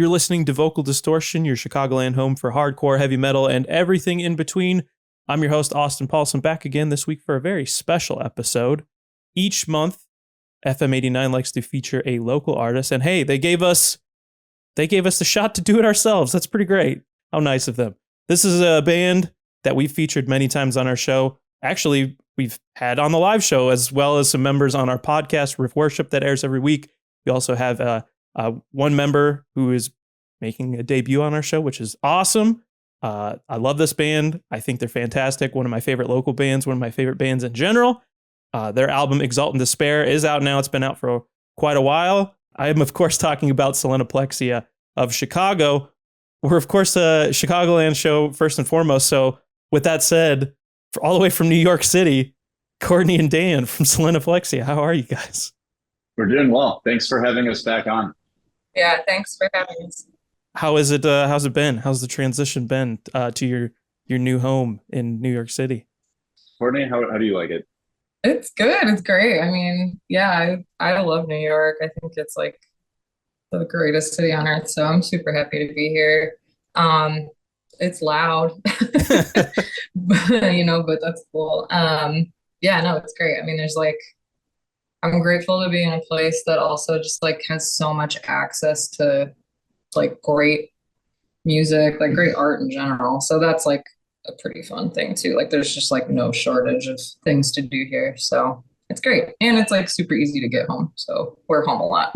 You're listening to Vocal Distortion, your Chicagoland home for hardcore, heavy metal, and everything in between. I'm your host, Austin Paulson, back again this week for a very special episode. Each month, FM 89 likes to feature a local artist, and hey, they gave us the shot to do it ourselves. That's pretty great. How nice of them. This is a band that we've featured many times on our show. Actually, we've had on the live show, as well as some members on our podcast, Riff Worship, that airs every week. We also have one member who is making a debut on our show, which is awesome. I love this band. I think they're fantastic. One of my favorite local bands, one of my favorite bands in general. Their album Exalt and Despair is out now. It's been out for quite a while. I am, of course, talking about Selenoplexia of Chicago. We're, of course, a Chicagoland show first and foremost. So with that said, all the way from New York City, Courtney and Dan from Selenoplexia. How are you guys? We're doing well. Thanks for having us back on. Yeah, thanks for having us. How is it? How's it been? How's the transition been to your new home in New York City? Courtney, how do you like it? It's good. It's great. I mean, yeah, I love New York. I think it's like the greatest city on earth. So I'm super happy to be here. It's loud, but, but that's cool. Yeah, no, it's great. I mean, I'm grateful to be in a place that also just like has so much access to like great music, like great art in general. So that's like a pretty fun thing too. Like there's just like no shortage of things to do here. So it's great. And it's like super easy to get home. So we're home a lot.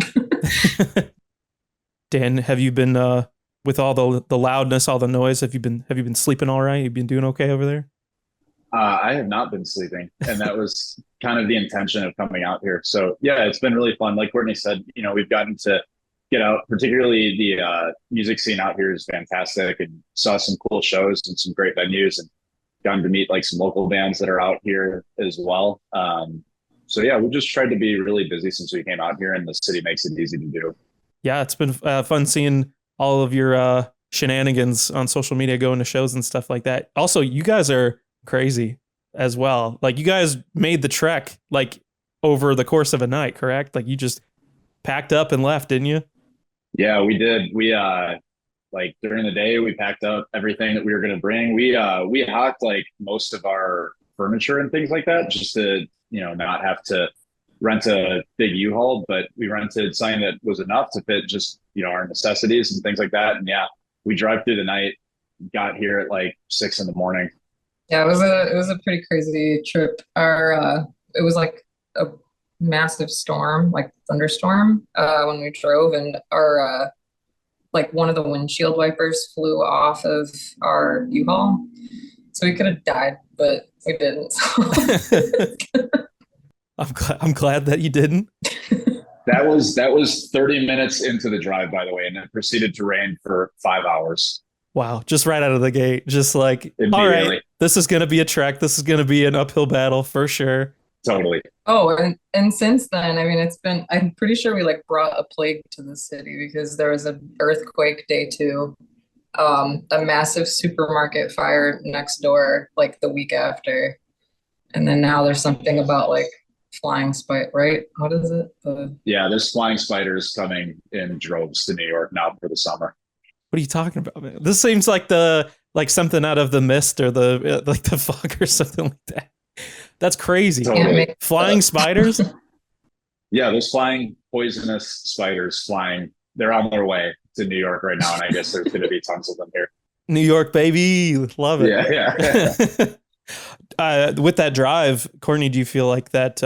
Dan, have you been with all the loudness, all the noise, have you been sleeping all right? You've been doing okay over there? I have not been sleeping, and that was kind of the intention of coming out here. So yeah, it's been really fun. Like Courtney said, we've gotten to get out. Particularly the music scene out here is fantastic, and saw some cool shows and some great venues, and gotten to meet like some local bands that are out here as well. So yeah, we just tried to be really busy since we came out here, and the city makes it easy to do. Yeah, it's been fun seeing all of your shenanigans on social media, going to shows and stuff like that. Also, you guys are crazy as well. Like you guys made the trek like over the course of a night, correct? Like you just packed up and left, didn't you? Yeah, we did. We like during the day we packed up everything that we were going to bring. We hocked like most of our furniture and things like that just to not have to rent a big U-Haul, but we rented something that was enough to fit just our necessities and things like that. And yeah, we drive through the night, got here at like 6 a.m. Yeah, it was a pretty crazy trip. It was like a massive storm, like thunderstorm, when we drove, and our like one of the windshield wipers flew off of our U-Haul, so we could have died, but we didn't. I'm glad that you didn't. That was 30 minutes into the drive, by the way, and it proceeded to rain for 5 hours. Wow, just right out of the gate, just like, all right, this is going to be a trek. This is going to be an uphill battle for sure. Totally. Oh, and since then, I mean, I'm pretty sure we like brought a plague to the city because there was an earthquake day 2, a massive supermarket fire next door like the week after. And then now there's something about like flying spider, right? What is it? Yeah, there's flying spiders coming in droves to New York now for the summer. What are you talking about, man? This seems like something out of The Mist or the fog or something like that. That's crazy. Totally. Flying spiders? Yeah, there's flying poisonous spiders flying. They're on their way to New York right now, and I guess there's going to be tons of them here. New York, baby. Love it. Yeah. With that drive, Courtney, do you feel like that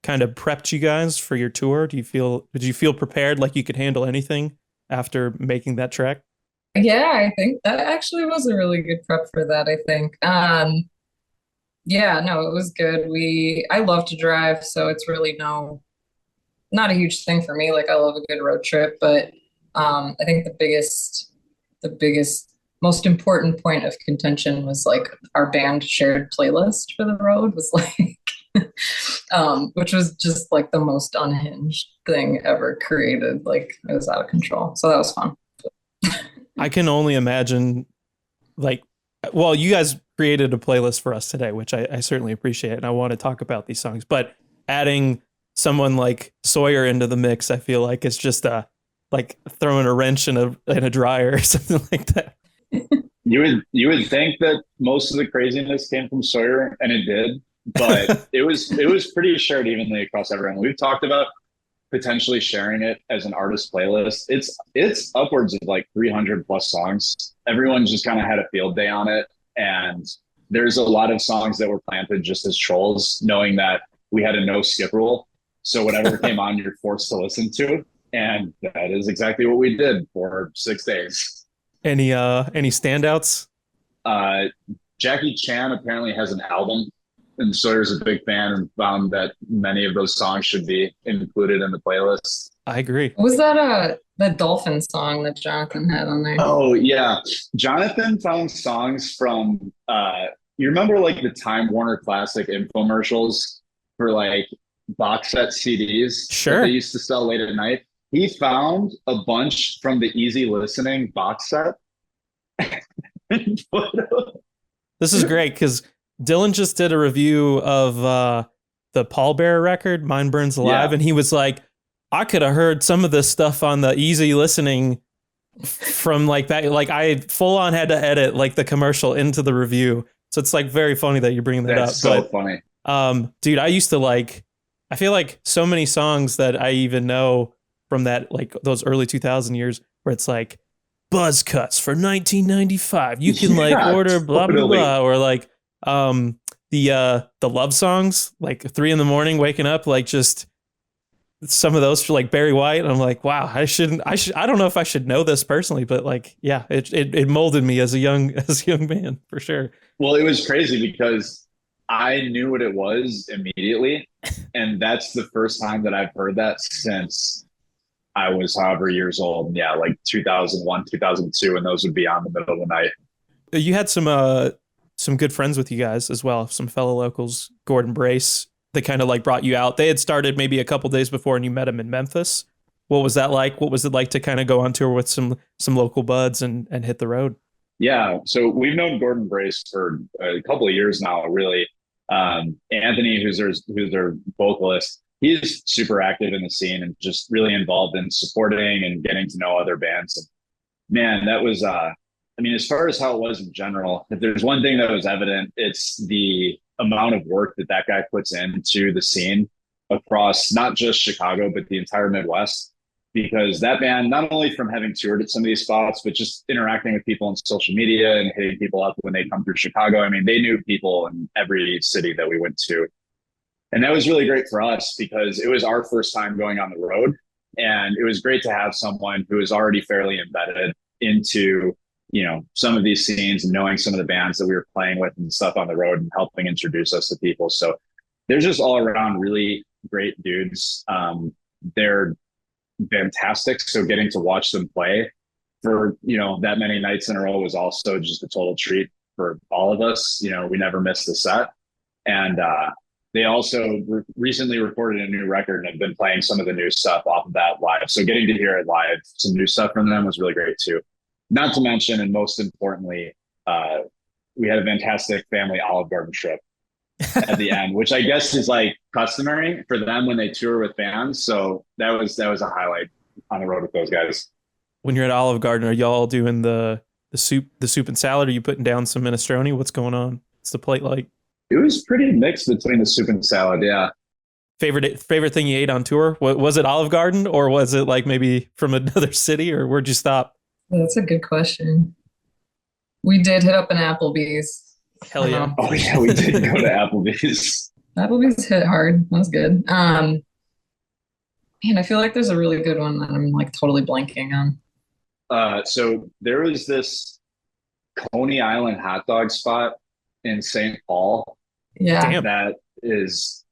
kind of prepped you guys for your tour? Did you feel prepared, like you could handle anything after making that trek? Yeah, I think that actually was a really good prep for that, I think. Yeah, no, it was good. I love to drive, so it's really not a huge thing for me. Like I love a good road trip, but I think the biggest, most important point of contention was like our band shared playlist for the road was like, which was just like the most unhinged thing ever created. Like it was out of control. So that was fun. I can only imagine, like, well, you guys created a playlist for us today, which I certainly appreciate, and I want to talk about these songs. But adding someone like Sawyer into the mix, I feel like it's just like throwing a wrench in a dryer or something like that. You would think that most of the craziness came from Sawyer, and it did, but it was pretty shared evenly across everyone. We've talked about potentially sharing it as an artist playlist. It's upwards of like 300 plus songs. Everyone just kind of had a field day on it, and there's a lot of songs that were planted just as trolls, knowing that we had a no skip rule. So whatever came on, you're forced to listen to, and that is exactly what we did for 6 days. Any standouts? Uh, Jackie Chan apparently has an album, and Sawyer's a big fan and found that many of those songs should be included in the playlist. I agree. Was that the dolphin song that Jonathan had on there? Oh yeah, Jonathan found songs from you remember like the Time Warner Classic infomercials for like box set CDs that Sure. they used to sell late at night. He found a bunch from the Easy Listening box set. This is great because Dylan just did a review of the Paul Bearer record, Mine Burns Alive, Yeah. and he was like, I could have heard some of this stuff on the Easy Listening from like that. Like I full on had to edit like the commercial into the review. So it's like very funny that you're bringing that That's up. so But funny. dude, I used to like, I feel like so many songs that I even know from that, like those early 2000 years where it's like buzz cuts for 1995. You can like Yeah, order blah, blah, totally. blah. Or like, the love songs, like 3 a.m. waking up, like just some of those for like Barry White. I'm like, wow, I don't know if I should know this personally, but like, yeah, it molded me as a young man for sure. Well, it was crazy because I knew what it was immediately. And that's the first time that I've heard that since I was however years old. Yeah, like 2001, 2002, and those would be on the middle of the night. You had some good friends with you guys as well, some fellow locals, Gordon Brace, that kind of like brought you out. They had started maybe a couple days before and you met him in Memphis. What was that like? What was it like to kind of go on tour with some local buds and hit the road? Yeah, so we've known Gordon Brace for a couple of years now, really. Anthony, who's their vocalist, he's super active in the scene and just really involved in supporting and getting to know other bands. And man, that was I mean, as far as how it was in general, if there's one thing that was evident, it's the amount of work that guy puts into the scene across not just Chicago, but the entire Midwest. Because that band, not only from having toured at some of these spots, but just interacting with people on social media and hitting people up when they come through Chicago. I mean, they knew people in every city that we went to. And that was really great for us because it was our first time going on the road. And it was great to have someone who is already fairly embedded into, some of these scenes and knowing some of the bands that we were playing with and stuff on the road and helping introduce us to people. So they're just all around really great dudes. They're fantastic. So getting to watch them play for, that many nights in a row was also just a total treat for all of us. We never missed a set. And they also recently recorded a new record and have been playing some of the new stuff off of that live. So getting to hear it live, some new stuff from them was really great too. Not to mention, and most importantly, we had a fantastic family Olive Garden trip at the end, which I guess is like customary for them when they tour with bands. So that was a highlight on the road with those guys. When you're at Olive Garden, are y'all doing the soup and salad? Are you putting down some minestrone? What's going on? What's the plate like? It was pretty mixed between the soup and salad. Yeah. Favorite thing you ate on tour? Was it Olive Garden or was it like maybe from another city, or where'd you stop? That's a good question. We did hit up an Applebee's. Hell yeah. Oh yeah, we did go to Applebee's. Applebee's hit hard. That was good. Man, I feel like there's a really good one that I'm like totally blanking on. So there was this Coney Island hot dog spot in St. Paul. Yeah. Damn. That is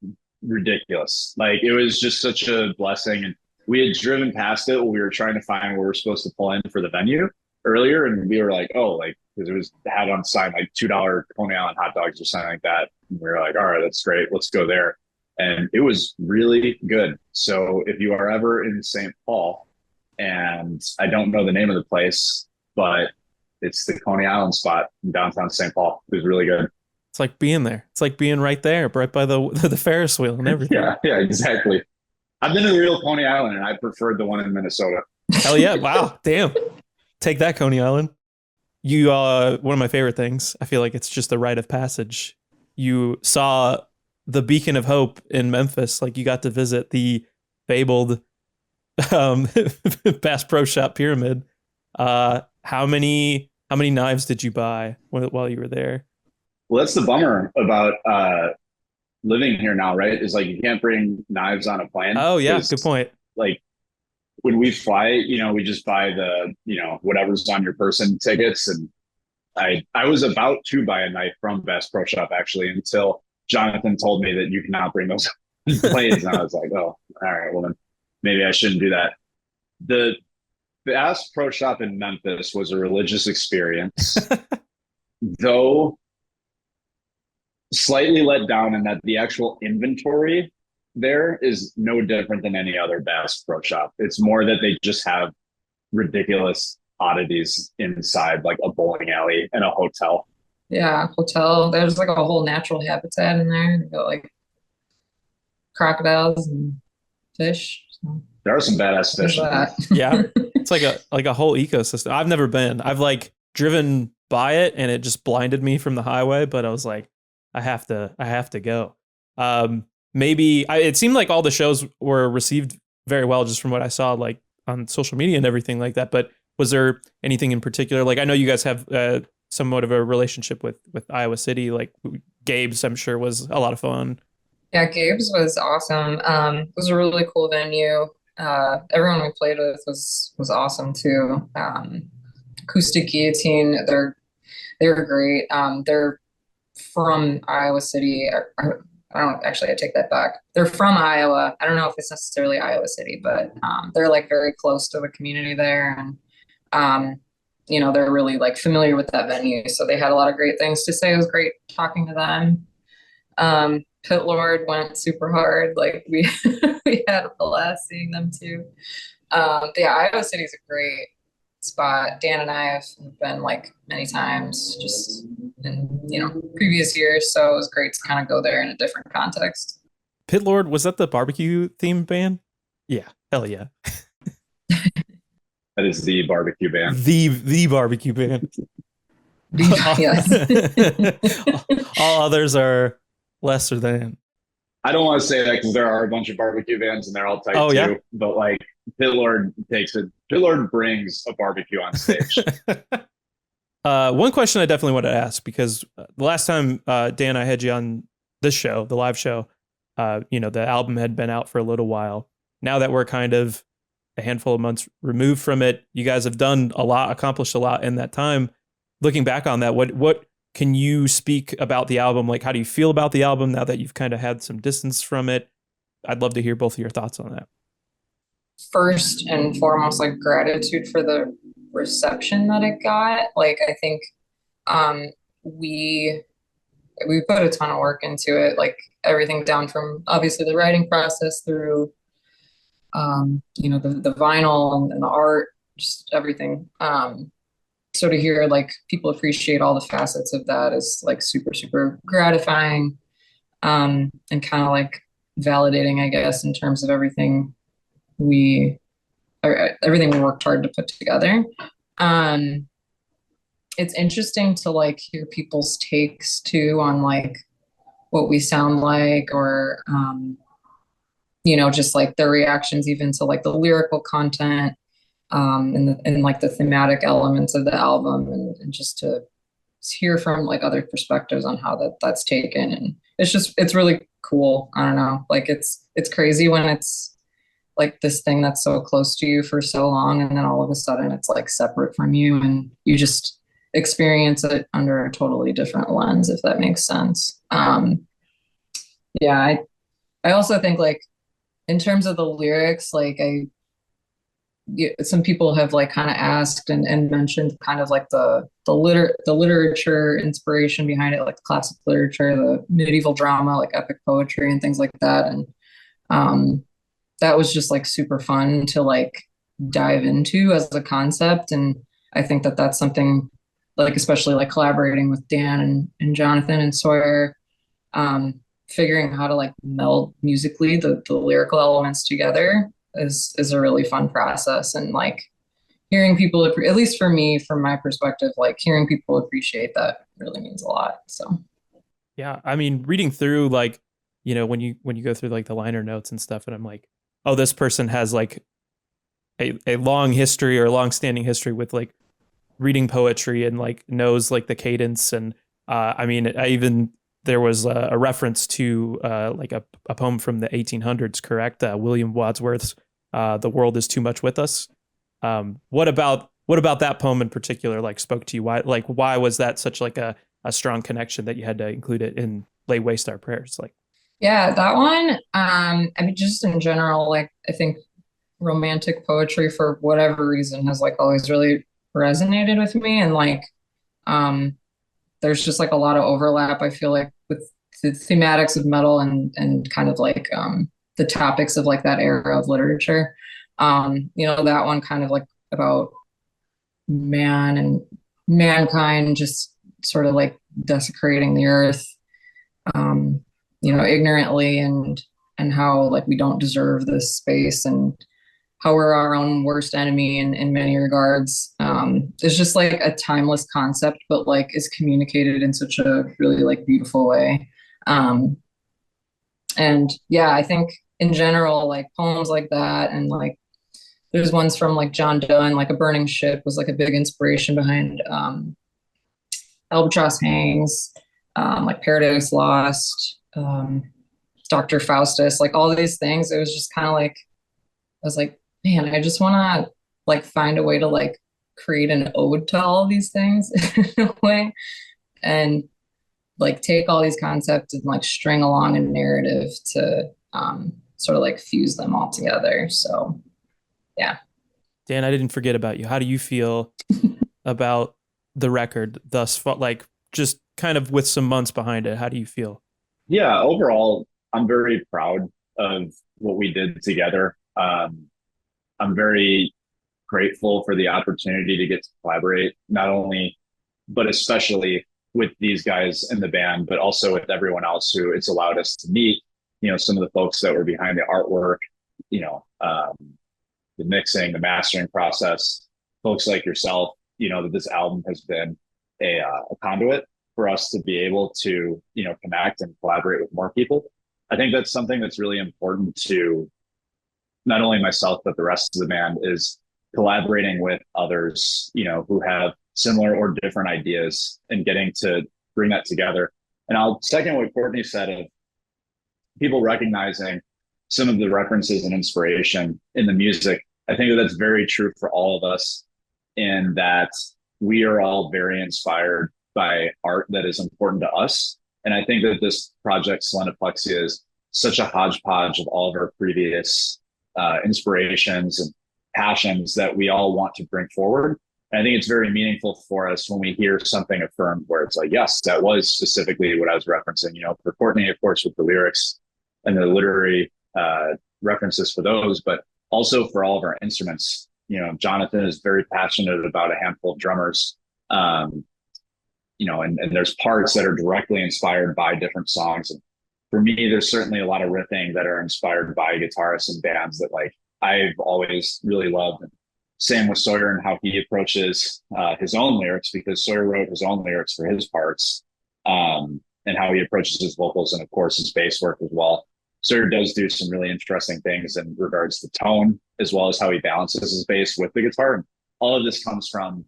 ridiculous. Like it was just such a blessing. And we had driven past it when we were trying to find where we're supposed to pull in for the venue earlier. And we were like, oh, like, because it was had on sign like $2 Coney Island hot dogs or something like that. And we were like, all right, that's great. Let's go there. And it was really good. So if you are ever in St. Paul, and I don't know the name of the place, but it's the Coney Island spot in downtown St. Paul. It was really good. It's like being there. It's like being right there, right by the Ferris wheel and everything. Yeah, exactly. I've been to the real Coney Island, and I preferred the one in Minnesota. Hell yeah. Wow. Damn. Take that, Coney Island. You one of my favorite things. I feel like it's just a rite of passage. You saw the beacon of hope in Memphis. Like you got to visit the fabled um Bass Pro Shop pyramid. How many knives did you buy while you were there? Well, that's the bummer about living here now, right? Is like you can't bring knives on a plane Oh yeah, good because point. like when we fly, we just buy the, whatever's on your person tickets. And I was about to buy a knife from Bass Pro Shop actually until Jonathan told me that you cannot bring those on planes. And I was like, oh, all right, well then maybe I shouldn't do that. The Bass Pro Shop in Memphis was a religious experience, though slightly let down in that the actual inventory there is no different than any other Bass Pro Shop. It's more that they just have ridiculous oddities inside, like a bowling alley and a hotel. Yeah, hotel. There's like a whole natural habitat in there. You got like crocodiles and fish. So There are some badass there's fish in there. that. Yeah. It's like a whole ecosystem. I've never been. I've like driven by it and it just blinded me from the highway, but I was like, I have to go. It seemed like all the shows were received very well just from what I saw like on social media and everything like that. But was there anything in particular? Like I know you guys have somewhat of a relationship with Iowa City. Like Gabe's, I'm sure was a lot of fun. Yeah, Gabe's was awesome. It was a really cool venue. Everyone we played with was awesome too. Acoustic Guillotine, they were great. They're from Iowa City. I don't actually, I take that back. They're from Iowa. I don't know if it's necessarily Iowa City, but they're like very close to the community there, and they're really like familiar with that venue. So they had a lot of great things to say. It was great talking to them. Pit Lord went super hard. Like we we had a blast seeing them too. Yeah, Iowa City's a great spot. Dan and I have been like many times just in previous years, so it was great to kind of go there in a different context. Pit Lord, was that the barbecue themed band? Yeah, hell yeah. That is the barbecue band. The barbecue band. Yes. All others are lesser than. I don't want to say that because there are a bunch of barbecue bands and they're all tight Oh, too. yeah? But like Pit Lord takes it. Pit Lord brings a barbecue on stage. One question I definitely want to ask, because the last time Dan and I had you on this show, the live show, the album had been out for a little while. Now that we're kind of a handful of months removed from it, you guys have done a lot, accomplished a lot in that time. Looking back on that, what can you speak about the album? Like, how do you feel about the album now that you've kind of had some distance from it? I'd love to hear both of your thoughts on that. First and foremost, like gratitude for the reception that it got. Like I think we put a ton of work into it, like everything down from obviously the writing process through the vinyl and the art, just everything. So to hear like people appreciate all the facets of that is like super, super gratifying, and kind of like validating, I guess, in terms of everything we worked hard to put together. It's interesting to like hear people's takes too on like what we sound like, or just like their reactions even to like the lyrical content, and like the thematic elements of the album, and just to hear from like other perspectives on how that's taken. And it's really cool. I don't know, like it's crazy when it's like this thing that's so close to you for so long, and then all of a sudden it's like separate from you and you just experience it under a totally different lens, if that makes sense. Yeah, I also think like in terms of the lyrics, like some people have like kind of asked and mentioned kind of like the literature inspiration behind it, like classic literature, the medieval drama, like epic poetry and things like that. And that was just like super fun to like dive into as a concept. And I think that that's something like, especially like collaborating with Dan and Jonathan and Sawyer, figuring how to like meld musically the lyrical elements together, is a really fun process. And like hearing people, at least for me, from my perspective, like hearing people appreciate that really means a lot. So Yeah, I mean, reading through like, when you go through like the liner notes and stuff, and I'm like, oh, this person has like a long history or a long standing history with like reading poetry and like knows like the cadence. And I mean, I even there was a reference to like a poem from the 1800s, correct? William Wordsworth's "The World Is Too Much with Us." What about that poem in particular like spoke to you? Why was that such like a strong connection that you had to include it in "Lay Waste Our Prayers"? Like, yeah, that one, I mean, just in general, like I think romantic poetry for whatever reason has like always really resonated with me. And like um there's just like a lot of overlap, I feel like, with the thematics of metal and kind of like the topics of like that era of literature. That one kind of like about man and mankind just sort of like desecrating the earth, um, ignorantly, and how like we don't deserve this space, and how we're our own worst enemy in many regards. It's just like a timeless concept, but like is communicated in such a really like beautiful way. Um, and yeah, I think in general, like poems like that, and like there's ones from like John Donne, like A Burning Ship was like a big inspiration behind Albatross Hangs, like Paradise Lost, Dr. Faustus, like all these things. It was just kind of like, I was like, man, I just want to like find a way to like create an ode to all of these things in a way, and like take all these concepts and like string along a narrative to sort of like fuse them all together. So yeah. Dan, I didn't forget about you. How do you feel about the record thus far? Like, just kind of with some months behind it, how do you feel? Yeah, overall, I'm very proud of what we did together. I'm very grateful for the opportunity to get to collaborate, not only, but especially with these guys in the band, but also with everyone else who it's allowed us to meet. Some of the folks that were behind the artwork, you know, um, the mixing, the mastering process, folks like yourself, that this album has been a conduit for us to be able to, connect and collaborate with more people. I think that's something that's really important to not only myself, but the rest of the band, is collaborating with others, who have similar or different ideas, and getting to bring that together. And I'll second what Courtney said of people recognizing some of the references and inspiration in the music. I think that that's very true for all of us, in that we are all very inspired by art that is important to us. And I think that this project, Selenoplexia, is such a hodgepodge of all of our previous inspirations and passions that we all want to bring forward. And I think it's very meaningful for us when we hear something affirmed where it's like, yes, that was specifically what I was referencing. For Courtney, of course, with the lyrics and the literary references for those, but also for all of our instruments. Jonathan is very passionate about a handful of drummers, and there's parts that are directly inspired by different songs. And for me, there's certainly a lot of riffing that are inspired by guitarists and bands that like I've always really loved. And same with Sawyer and how he approaches his own lyrics, because Sawyer wrote his own lyrics for his parts, and how he approaches his vocals, and of course his bass work as well. Sawyer does do some really interesting things in regards to tone, as well as how he balances his bass with the guitar. And all of this comes from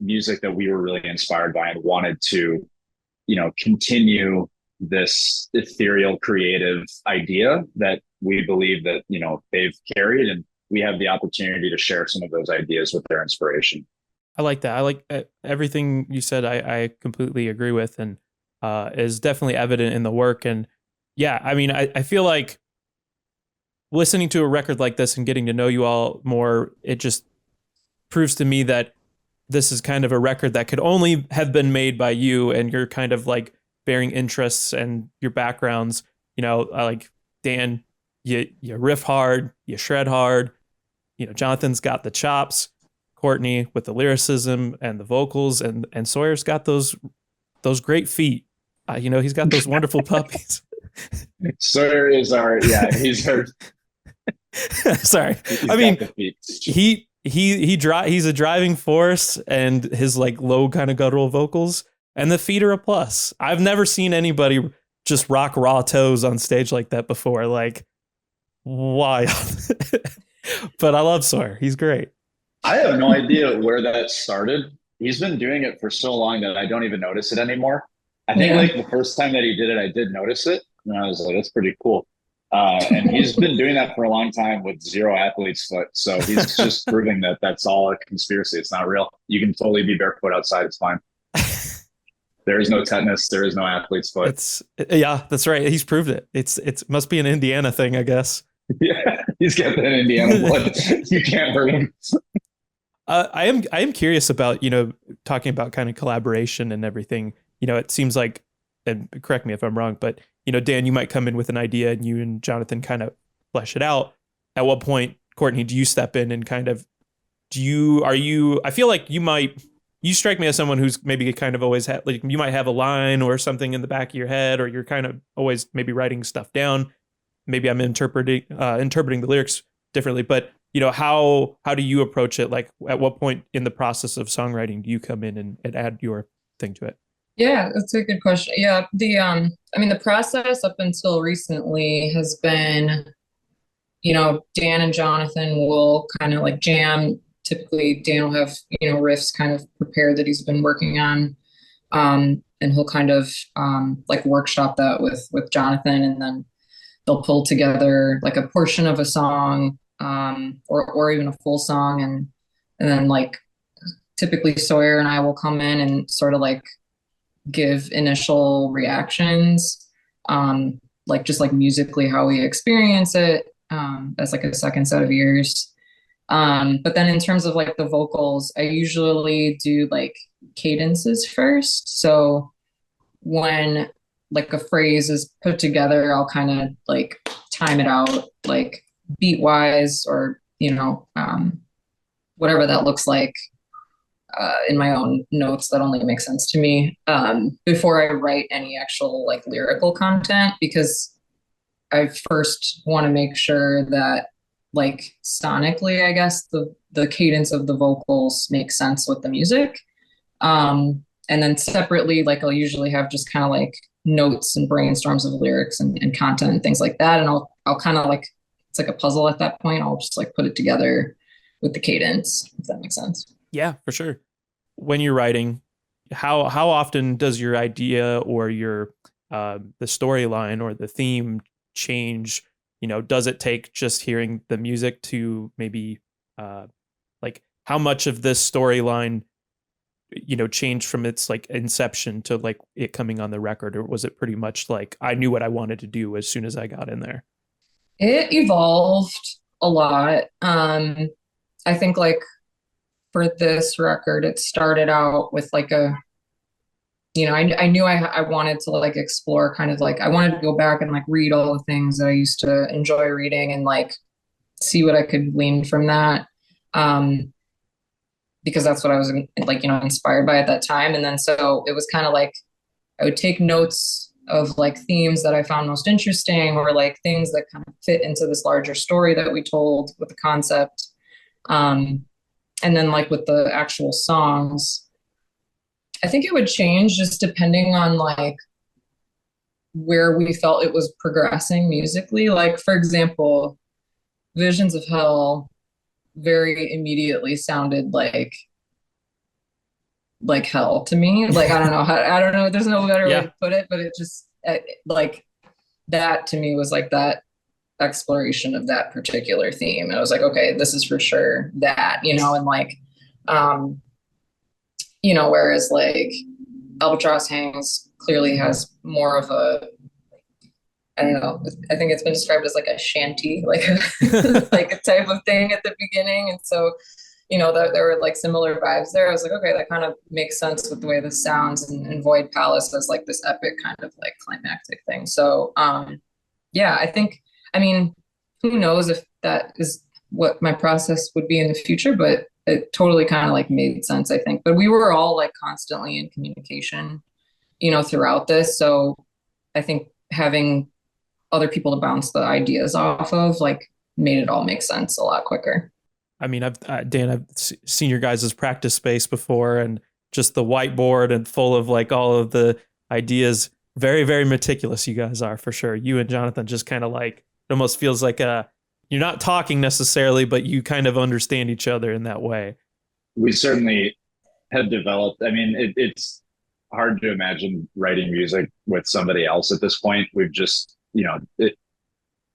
music that we were really inspired by and wanted to, continue this ethereal creative idea that we believe that, they've carried, and we have the opportunity to share some of those ideas with their inspiration. I like that. I like everything you said. I completely agree with, and is definitely evident in the work. And yeah, I mean, I feel like listening to a record like this and getting to know you all more, it just proves to me that this is kind of a record that could only have been made by you and your kind of like varying interests and your backgrounds. Like Dan, you riff hard, you shred hard. Jonathan's got the chops, Courtney with the lyricism and the vocals, and Sawyer's got those great feet. He's got those wonderful puppies. Sawyer is he's our Sorry. He's I got mean, the feet. he's a driving force, and his like low kind of guttural vocals and the feet are a plus. I've never seen anybody just rock raw toes on stage like that before. Like, why? But I love Sawyer. He's great. I have no idea where that started. He's been doing it for so long that I don't even notice it anymore. I think Yeah. like the first time that he did it, I did notice it, and I was like, "That's pretty cool." And he's been doing that for a long time with zero athlete's foot. So he's just proving that that's all a conspiracy. It's not real. You can totally be barefoot outside. It's fine. There is no tetanus. There is no athlete's foot. It's yeah, that's right. He's proved it. It's must be an Indiana thing, I guess. Yeah, he's got that Indiana blood. You can't hurt him. I am curious about, talking about kind of collaboration and everything. It seems like, and correct me if I'm wrong, but Dan, you might come in with an idea and you and Jonathan kind of flesh it out. At what point, Courtney, do you step in and kind of I feel like you strike me as someone who's maybe kind of always had, like, you might have a line or something in the back of your head, or you're kind of always maybe writing stuff down. Maybe I'm interpreting the lyrics differently, but how do you approach it? Like, at what point in the process of songwriting do you come in and add your thing to it? Yeah, that's a good question. Yeah, I mean, the process up until recently has been, Dan and Jonathan will kind of like jam. Typically, Dan will have, riffs kind of prepared that he's been working on. And he'll kind of like workshop that with Jonathan, and then they'll pull together like a portion of a song, or even a full song, and then like typically Sawyer and I will come in and sort of like give initial reactions, like just like musically how we experience it, as like a second set of ears. But then in terms of like the vocals, I usually do like cadences first. So when like a phrase is put together, I'll kind of like time it out, like beat wise, or, whatever that looks like, in my own notes that only make sense to me, before I write any actual like lyrical content, because I first want to make sure that like sonically, I guess the cadence of the vocals makes sense with the music. And then separately, like I'll usually have just kind of like notes and brainstorms of lyrics and content and things like that. And I'll kind of like, it's like a puzzle at that point. I'll just like put it together with the cadence, if that makes sense. Yeah, for sure. When you're writing, how often does your idea or your the storyline or the theme change? Does it take just hearing the music to maybe like how much of this storyline changed from its like inception to like it coming on the record, or was it pretty much like I knew what I wanted to do as soon as I got in there? It evolved a lot. I think like for this record, it started out with like I knew I wanted to like explore kind of like, I wanted to go back and like read all the things that I used to enjoy reading and like see what I could glean from that. Because that's what I was like, inspired by at that time. And then, so it was kind of like, I would take notes of like themes that I found most interesting, or like things that kind of fit into this larger story that we told with the concept. And then like with the actual songs, I think it would change just depending on like where we felt it was progressing musically. Like, for example, Visions of Hell very immediately sounded like hell to me. Like, I don't know. There's no better way to put it, but it just like that to me was like that exploration of that particular theme. And I was like, okay, this is for sure that, and like, whereas like Albatross Hangs clearly has more of a, I don't know, I think it's been described as like a shanty, like like a type of thing at the beginning. And so, there were like similar vibes there. I was like, okay, that kind of makes sense with the way this sounds, and Void Palace as like this epic kind of like climactic thing. So, yeah, I mean, who knows if that is what my process would be in the future, but it totally kind of like made sense, I think. But we were all like constantly in communication, throughout this. So I think having other people to bounce the ideas off of, like, made it all make sense a lot quicker. I mean, Dan, I've seen your guys' practice space before, and just the whiteboard and full of like all of the ideas. Very, very meticulous. You guys are, for sure. You and Jonathan just kind of like, it almost feels like you're not talking necessarily, but you kind of understand each other in that way. We certainly have developed. I mean, it's hard to imagine writing music with somebody else at this point. We've just,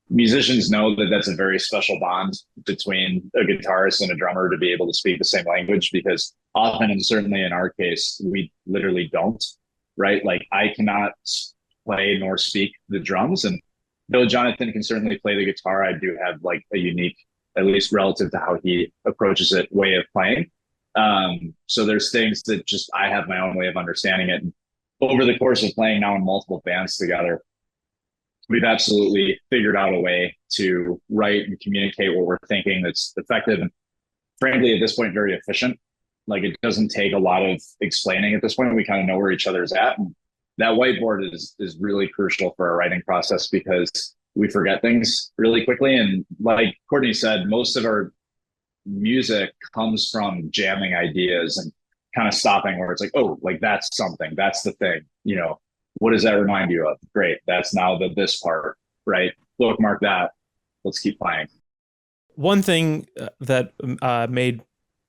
musicians know that that's a very special bond between a guitarist and a drummer to be able to speak the same language, because often, and certainly in our case, we literally don't, right? Like I cannot play nor speak the drums. And though Jonathan can certainly play the guitar, I do have like a unique, at least relative to how he approaches it, way of playing. So there's things that just, I have my own way of understanding it. And over the course of playing now in multiple bands together, we've absolutely figured out a way to write and communicate what we're thinking that's effective and frankly at this point very efficient. Like it doesn't take a lot of explaining at this point. We kind of know where each other's at, and that whiteboard is really crucial for our writing process because we forget things really quickly. And like Courtney said, most of our music comes from jamming ideas and kind of stopping where it's like, oh, like that's something, that's the thing, what does that remind you of? Great. That's now this part, right? Bookmark that. Let's keep playing. One thing that made,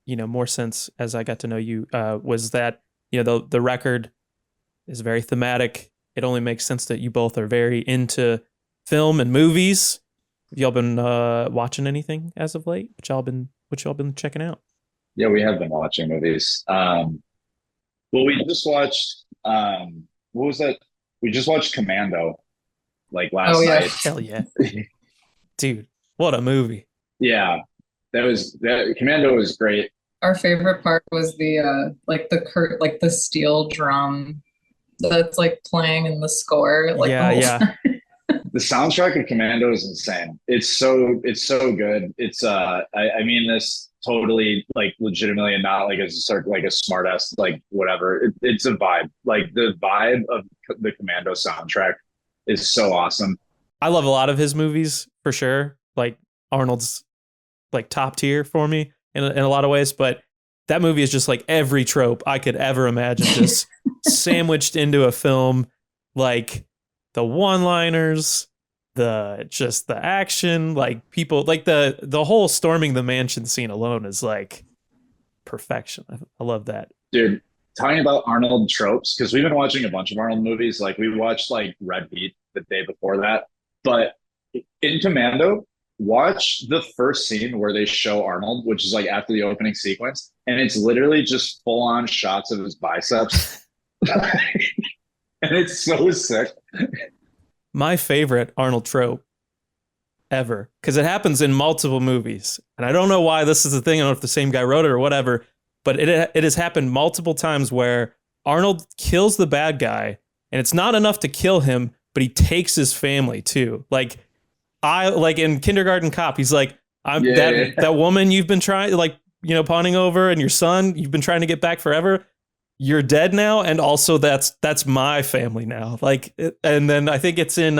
more sense as I got to know you was that, the record is very thematic. It only makes sense that you both are very into film and movies. Have y'all been watching anything as of late? What y'all been checking out? Yeah, we have been watching movies. Well, we just watched, what was that? We just watched Commando like last night. Hell yeah. Dude, what a movie. Yeah, Commando was great. Our favorite part was the the steel drum that's like playing in the score. Like yeah. The soundtrack of Commando is insane. It's so good. It's I mean this totally like legitimately and not like as a like a smart ass like whatever. It's a vibe. Like the vibe of the Commando soundtrack is so awesome. I love a lot of his movies for sure. Like Arnold's like top tier for me in a lot of ways, but that movie is just like every trope I could ever imagine just sandwiched into a film. Like the one-liners, the action, like people like the whole storming the mansion scene alone is like perfection. I love that. Dude, talking about Arnold tropes, because we've been watching a bunch of Arnold movies. Like we watched like Red Heat the day before that, but in Commando, watch the first scene where they show Arnold, which is like after the opening sequence, and it's literally just full on shots of his biceps. And it's so sick. My favorite Arnold trope ever, because it happens in multiple movies. And I don't know why this is the thing. I don't know if the same guy wrote it or whatever, but it has happened multiple times where Arnold kills the bad guy, and it's not enough to kill him, but he takes his family too. Like in Kindergarten Cop, he's like, that woman you've been trying, pawning over, and your son you've been trying to get back forever, you're dead now, and also that's my family now. Like, and then I think it's in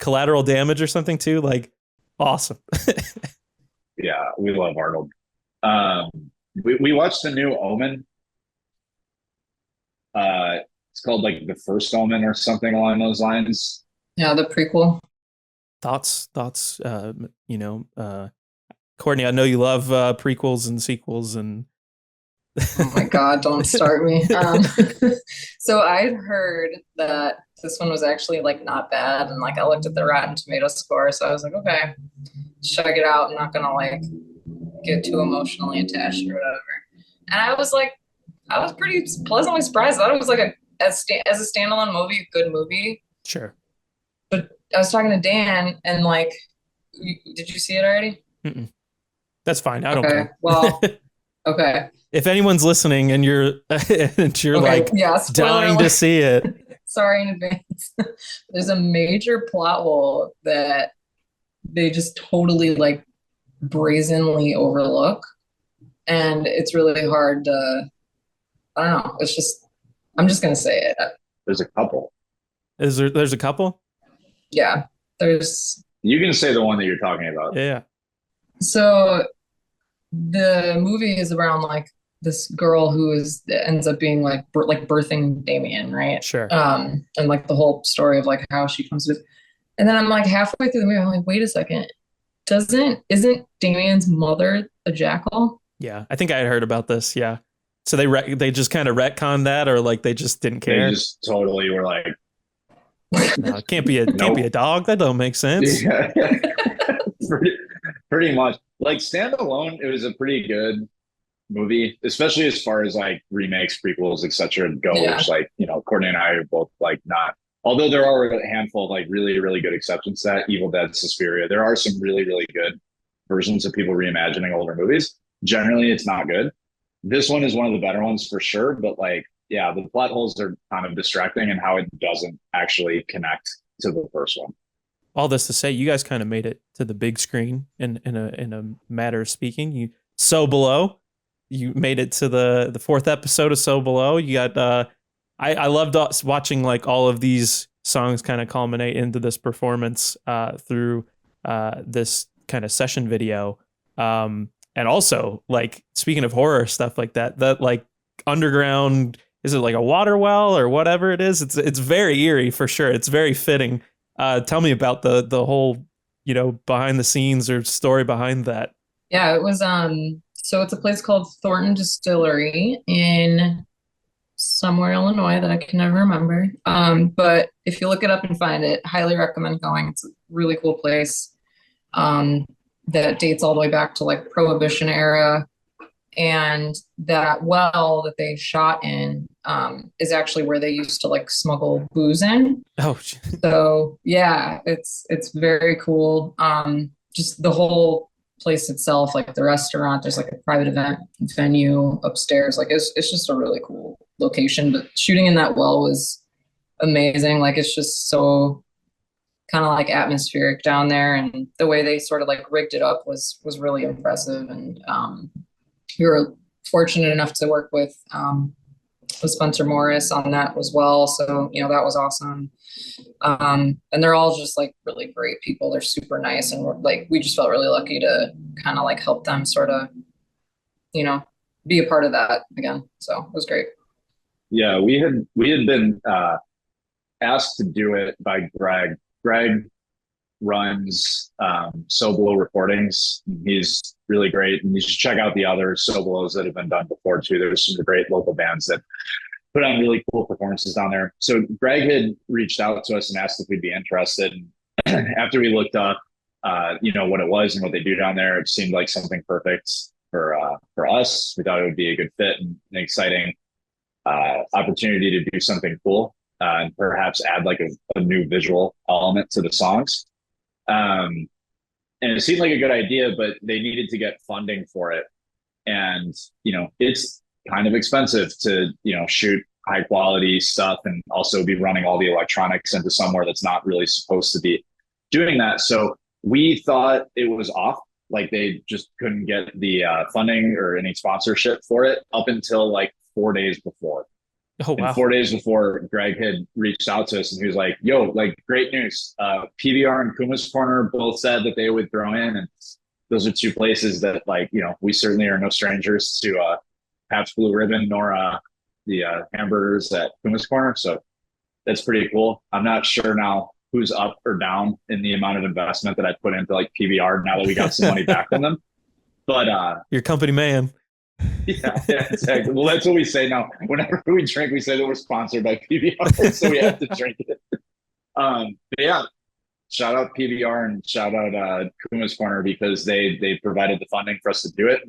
Collateral Damage or something too. Like, awesome. Yeah, we love Arnold. We watched the new Omen. It's called like The First Omen or something along those lines. Yeah, the prequel. Thoughts. Courtney, I know you love prequels and sequels and. Oh my God, don't start me. So I'd heard that this one was actually like not bad. And like I looked at the Rotten Tomato score. So I was like, okay, check it out. I'm not going to like get too emotionally attached or whatever. And I was pretty pleasantly surprised. I thought it was like as a standalone movie, a good movie. Sure. But I was talking to Dan and like, did you see it already? Mm-mm. That's fine. I don't care. Well, okay. If anyone's listening and you're like dying to see it. Sorry in advance. There's a major plot hole that they just totally like brazenly overlook. And it's really hard to, I don't know. I'm just going to say it. There's a couple. There's a couple? Yeah. There's You can say the one that you're talking about. Yeah. So the movie is around like this girl who ends up being like birthing Damien, right? Sure. And like the whole story of like how she comes with, and then I'm like halfway through the movie, I'm like, wait a second, isn't Damien's mother a jackal? Yeah. I think I had heard about this. Yeah. So they just kind of retconned that, or like they just didn't They care. just totally were like, No, it can't be a dog. That don't make sense. yeah, pretty much. Like standalone, it was a pretty good movie, especially as far as like remakes, prequels, etc. go. Yeah. Which, like, Courtney and I are both like not. Although there are a handful of like really, really good exceptions to that. Evil Dead, Suspiria. There are some really, really good versions of people reimagining older movies. Generally, it's not good. This one is one of the better ones for sure. But like, yeah, the plot holes are kind of distracting and how it doesn't actually connect to the first one. All this to say, you guys kind of made it to the big screen in a matter of speaking. So Below, you made it to the fourth episode of So Below. You got I loved watching like all of these songs kind of culminate into this performance through this kind of session video. And also, like, speaking of horror stuff like that like underground, is it like a water well or whatever it is? It's very eerie for sure. It's very fitting. Tell me about the whole, behind the scenes or story behind that. Yeah, it was so it's a place called Thornton Distillery in somewhere Illinois that I can never remember. But if you look it up and find it, highly recommend going. It's a really cool place. That dates all the way back to like Prohibition era. And that well that they shot in is actually where they used to like smuggle booze in. Oh, so yeah, it's very cool. Just the whole place itself, like the restaurant, there's like a private event venue upstairs. Like it's just a really cool location. But shooting in that well was amazing. Like it's just so kind of like atmospheric down there, and the way they sort of like rigged it up was really impressive. And we were fortunate enough to work with Spencer Morris on that as well. So, that was awesome. And they're all just like really great people. They're super nice. And we just felt really lucky to kind of like help them sort of, be a part of that again. So it was great. Yeah, we had been asked to do it by Greg. Greg runs So Below recordings. He's really great, and you should check out the other So Belows that have been done before too. There's some great local bands that put on really cool performances down there. So Greg had reached out to us and asked if we'd be interested. And after we looked up, what it was and what they do down there, it seemed like something perfect for us. We thought it would be a good fit and an exciting opportunity to do something cool and perhaps add like a new visual element to the songs. And it seemed like a good idea, but they needed to get funding for it. And, it's kind of expensive to, shoot high quality stuff and also be running all the electronics into somewhere that's not really supposed to be doing that. So we thought it was off. Like they just couldn't get the funding or any sponsorship for it up until like 4 days before. Oh, wow. And 4 days before, Greg had reached out to us and he was like, yo, like great news. PBR and Kuma's Corner both said that they would throw in. And those are two places that like, we certainly are no strangers to Pabst Blue Ribbon nor the hamburgers at Kuma's Corner. So that's pretty cool. I'm not sure now who's up or down in the amount of investment that I put into like PBR now that we got some money back from them. But your company man. Yeah, exactly. Well, that's what we say now. Whenever we drink, we say that we're sponsored by PBR, so we have to drink it. But yeah, shout out PBR and shout out Kuma's Corner because they provided the funding for us to do it.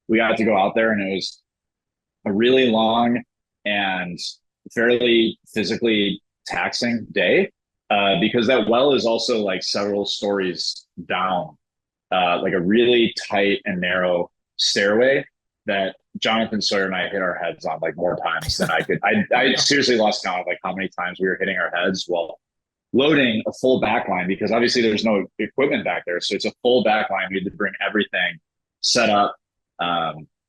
We got to go out there, and it was a really long and fairly physically taxing day because that well is also like several stories down, like a really tight and narrow stairway that Jonathan Sawyer and I hit our heads on like more times than I could. I seriously lost count of like how many times we were hitting our heads while loading a full backline because obviously there's no equipment back there. So it's a full backline. We had to bring everything set up.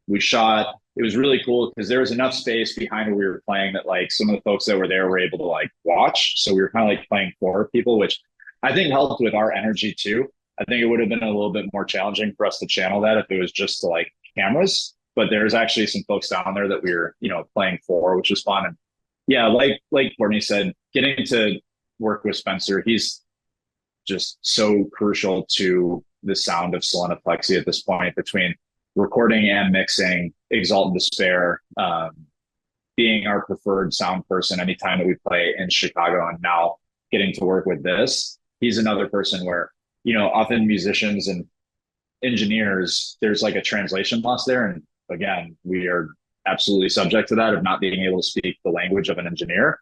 We shot. It was really cool because there was enough space behind where we were playing that like some of the folks that were there were able to like watch. So we were kind of like playing for people, which I think helped with our energy too. I think it would have been a little bit more challenging for us to channel that if it was just to like cameras. But there's actually some folks down there that we were, playing for, which was fun. And yeah, like Courtney said, getting to work with Spencer, he's just so crucial to the sound of Selenoplexia at this point, between recording and mixing, Exalt and Despair, being our preferred sound person anytime that we play in Chicago, and now getting to work with this. He's another person where, often musicians and engineers, there's like a translation loss there. And again, we are absolutely subject to that of not being able to speak the language of an engineer.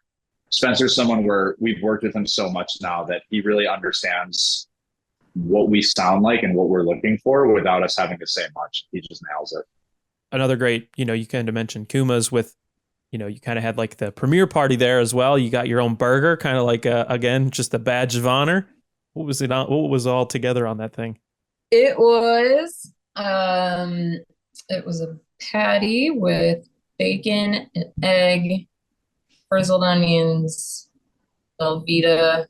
Spencer's someone where we've worked with him so much now that he really understands what we sound like and what we're looking for without us having to say much. He just nails it. Another great, you kind of mentioned Kuma's with, you kind of had like the premiere party there as well. You got your own burger, kind of like, again, just a badge of honor. What was it on? What was all together on that thing? It was a patty with bacon, and egg, frizzled onions, Velveeta,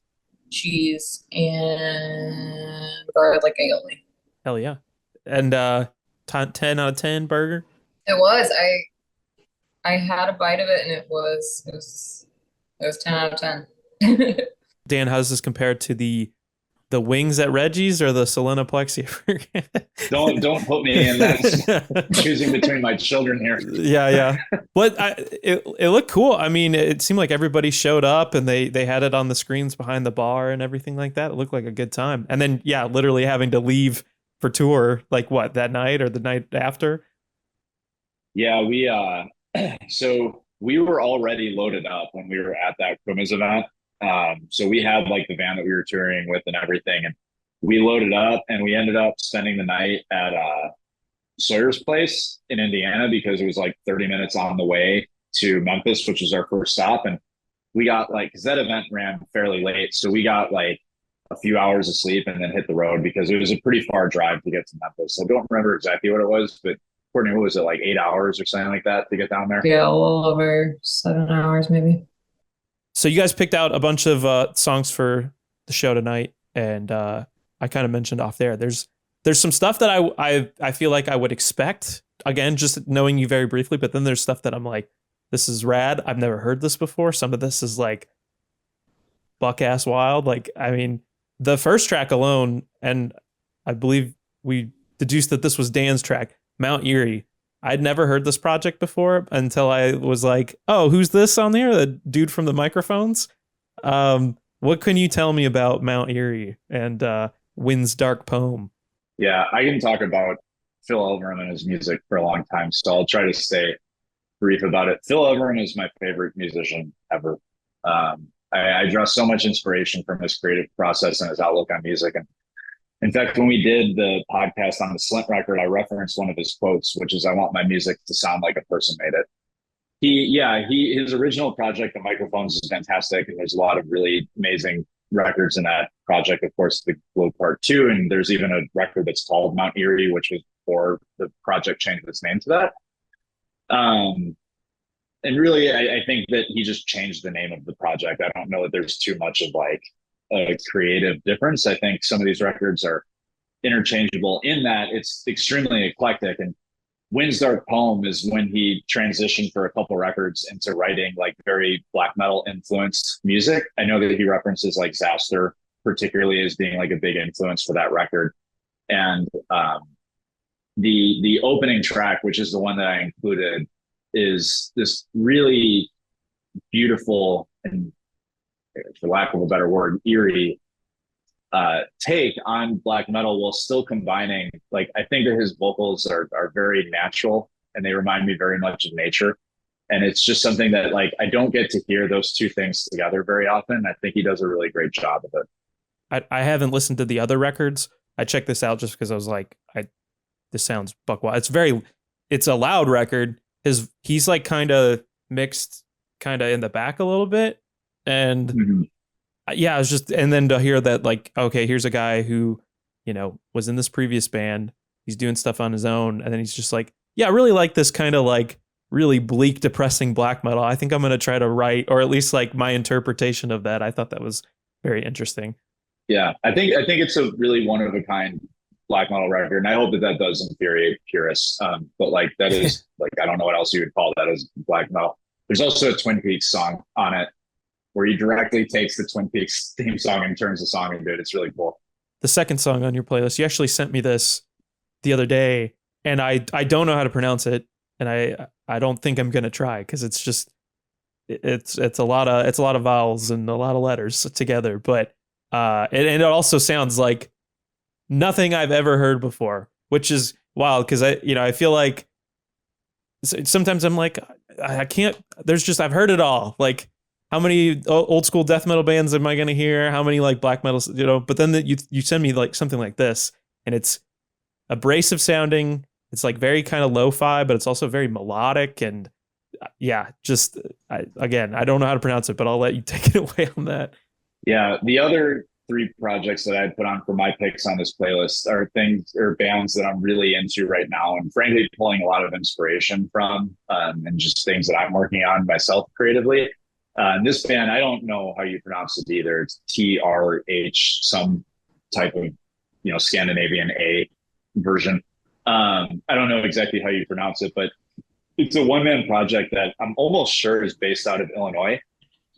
cheese, and garlic aioli. Hell yeah. And 10 out of 10 burger? It was. I had a bite of it and it was 10 out of 10. Dan, how does this compare to the wings at Reggie's or the Selenoplexia? Don't put me in that choosing between my children here. Yeah. But it looked cool. I mean, it seemed like everybody showed up and they had it on the screens behind the bar and everything like that. It looked like a good time. And then, yeah, literally having to leave for tour, like what, that night or the night after? Yeah, so we were already loaded up when we were at that Kuma's event. So we had like the van that we were touring with and everything, and we loaded up and we ended up spending the night at Sawyer's place in Indiana because it was like 30 minutes on the way to Memphis, which was our first stop. And we got because that event ran fairly late. So we got like a few hours of sleep and then hit the road because it was a pretty far drive to get to Memphis. I don't remember exactly what it was, but Courtney, what was it, like 8 hours or something like that to get down there? Yeah, a little over 7 hours maybe. So you guys picked out a bunch of songs for the show tonight, and I kind of mentioned off there. There's some stuff that I feel like I would expect, again, just knowing you very briefly, but then there's stuff that I'm like, this is rad. I've never heard this before. Some of this is like buck ass wild. Like, I mean, the first track alone, and I believe we deduced that this was Dan's track, Mount Erie. I'd never heard this project before until I was like, oh, who's this on there? The dude from the microphones? What can you tell me about Mount Erie and Wind's Dark Poem? Yeah, I can talk about Phil Elverum and his music for a long time, so I'll try to stay brief about it. Phil Elverum is my favorite musician ever. I draw so much inspiration from his creative process and his outlook on music. And in fact, when we did the podcast on the Slint record, I referenced one of his quotes, which is, "I want my music to sound like a person made it." His original project, The Microphones, is fantastic, and there's a lot of really amazing records in that project. Of course, The Glow Part 2, and there's even a record that's called Mount Erie, which was before the project changed its name to that. And really, I think that he just changed the name of the project. I don't know that there's too much of like a creative difference. I think some of these records are interchangeable in that it's extremely eclectic. And Wind's Dark Poem is when he transitioned for a couple records into writing like very black metal influenced music. I know that he references like Zaster particularly as being like a big influence for that record. And the opening track, which is the one that I included, is this really beautiful and, for lack of a better word, eerie take on black metal while still combining, like, I think that his vocals are very natural and they remind me very much of nature. And it's just something that like I don't get to hear those two things together very often. I think he does a really great job of it. I haven't listened to the other records. I checked this out just because I was like, this sounds buck wild. It's a loud record. He's like kind of mixed kind of in the back a little bit. And yeah, it's just, and then to hear that, like, okay, here's a guy who, was in this previous band. He's doing stuff on his own. And then he's just like, yeah, I really like this kind of like really bleak, depressing black metal. I think I'm going to try to write, or at least like my interpretation of that. I thought that was very interesting. Yeah, I think it's a really one of a kind black metal record, and I hope that that does infuriate purists. But like that is like I don't know what else you would call that as black metal. There's also a Twin Peaks song on it where he directly takes the Twin Peaks theme song and turns the song into it. It's really cool. The second song on your playlist, you actually sent me this the other day, and I don't know how to pronounce it, and I don't think I'm gonna try because it's just it's a lot of vowels and a lot of letters together, but and it also sounds like nothing I've ever heard before, which is wild because I feel like sometimes I'm like I can't. There's just I've heard it all. Like how many old school death metal bands am I gonna hear? How many like black metal, But then you send me like something like this, and it's abrasive sounding. It's like very kind of lo-fi, but it's also very melodic and yeah, just again, I don't know how to pronounce it, but I'll let you take it away on that. Yeah, the other three projects that I'd put on for my picks on this playlist are things or bands that I'm really into right now, and frankly, pulling a lot of inspiration from, and just things that I'm working on myself creatively. And this band, I don't know how you pronounce it either. It's TRH, some type of Scandinavian A version. I don't know exactly how you pronounce it, but it's a one-man project that I'm almost sure is based out of Illinois,